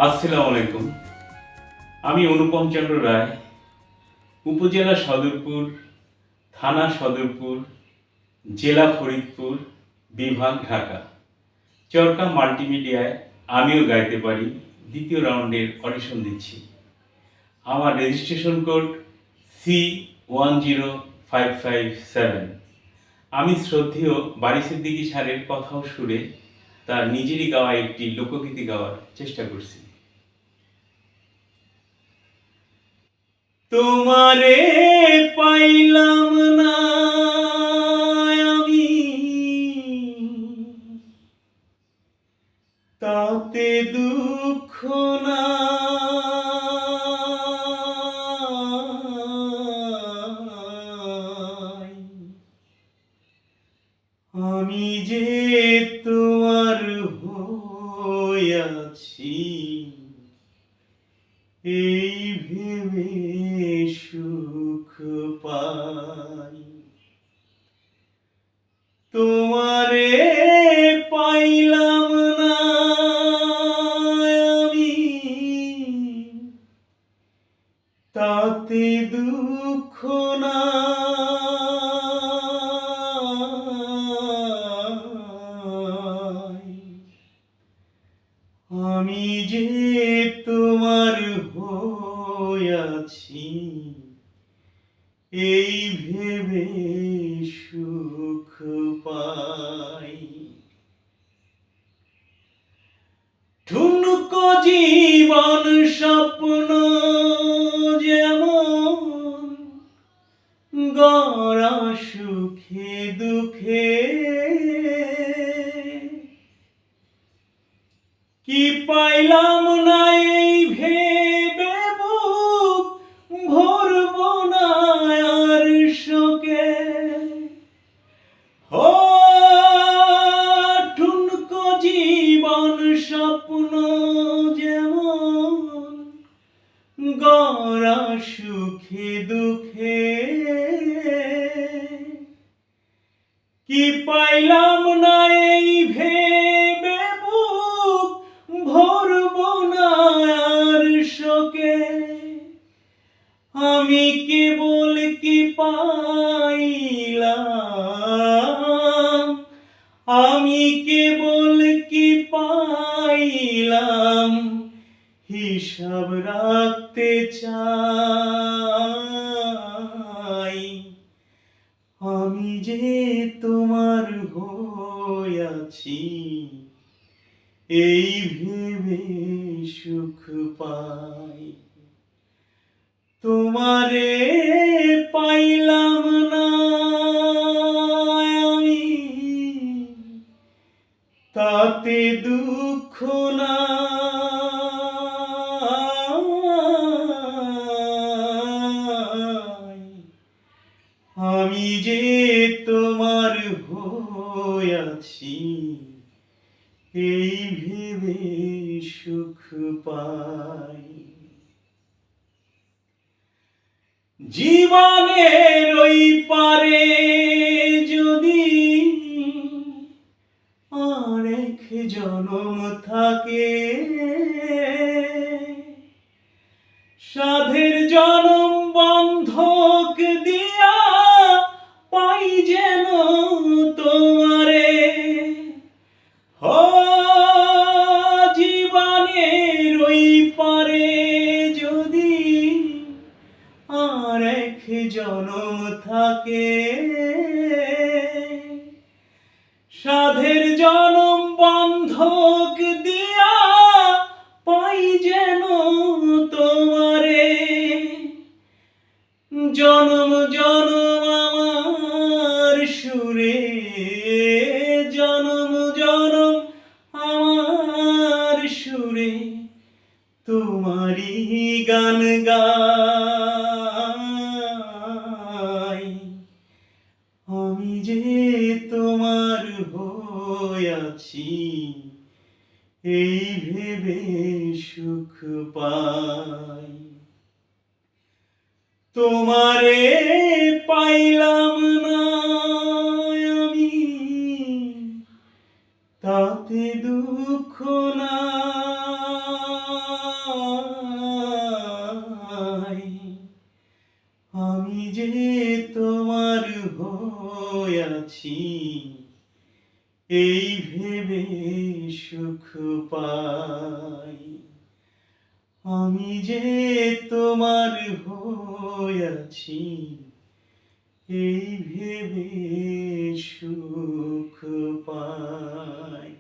আসসালামু আলাইকুম। আমি অনুপম চন্দ্র রায়, উপজেলা সদরপুর, থানা সদরপুর, জেলা ফরিদপুর, বিভাগ ঢাকা। চরকা মাল্টিমিডিয়ায় আমিও গাইতে পারি দ্বিতীয় রাউন্ডের অডিশন দিচ্ছি। আমার রেজিস্ট্রেশন কোড C10557। আমি শ্রদ্ধেয় বারী সিদ্দিকী স্যারের কথা ও সুরে তার নিজেরই গাওয়া একটি লোকগীতি গাওয়ার চেষ্টা করছি। তোমারে পাইলাম না আমি, তাতে দুঃখ নাই। আমি যে তোমার হইয়াছি, এই ভেবে সুখ পাই। তোমারে পাইলাম না আমি, তাতে দুঃখ নাই। আমি যে তোমার হইয়াছি, এই ভেবে সুখ পাই। ঠুনকো জীবন স্বপ্ন যেমন, গড়া সুখে দুঃখে, কি পাইলাম না এই ভেবে বুক ভরব না আর শোকে। ও ঠুনকো জীবন স্বপ্ন যেমন, গড়া সুখে দুঃখে, কি পাইলাম না এই ভেবে বুক ভরব না আর শোকে। আমি কেবল কি পাইলাম, আমি কেবল কি পাইলাম, হিসাব রাখতে চাই। আমি যে তোমার হইয়াছি, এই ভেবে সুখ পাই। তোমারে পাইলাম না আমি, তাতে দুঃখ নাই। আমি যে তোমার হইয়াছি, এই ভেবে সুখ পাই। জীবনের ওই পারে যদি আরেক জনম থাকে, সাধের জনম বন্ধক দিয়া পাই যেন তোমারে। ও জীবনের ওই পারে যদি আরেক জনম থাকে, সাধের জনম বন্ধক দিয়া পাই যেন তোমারে। জনম জনম আমার সুরে, জনম জনম আমার সুরে, তোমারই গান গাই। আমি যে তোমার হইয়াছি, এই ভেবে সুখ পাই। তোমারে পাইলাম না আমি, তাতে দুঃখ নাই। আমি যে তোমার হয়ে আছি এই ভেবে সুখ পাই। আমি যে তোমার হয়ে আছি এই ভেবে সুখ পাই।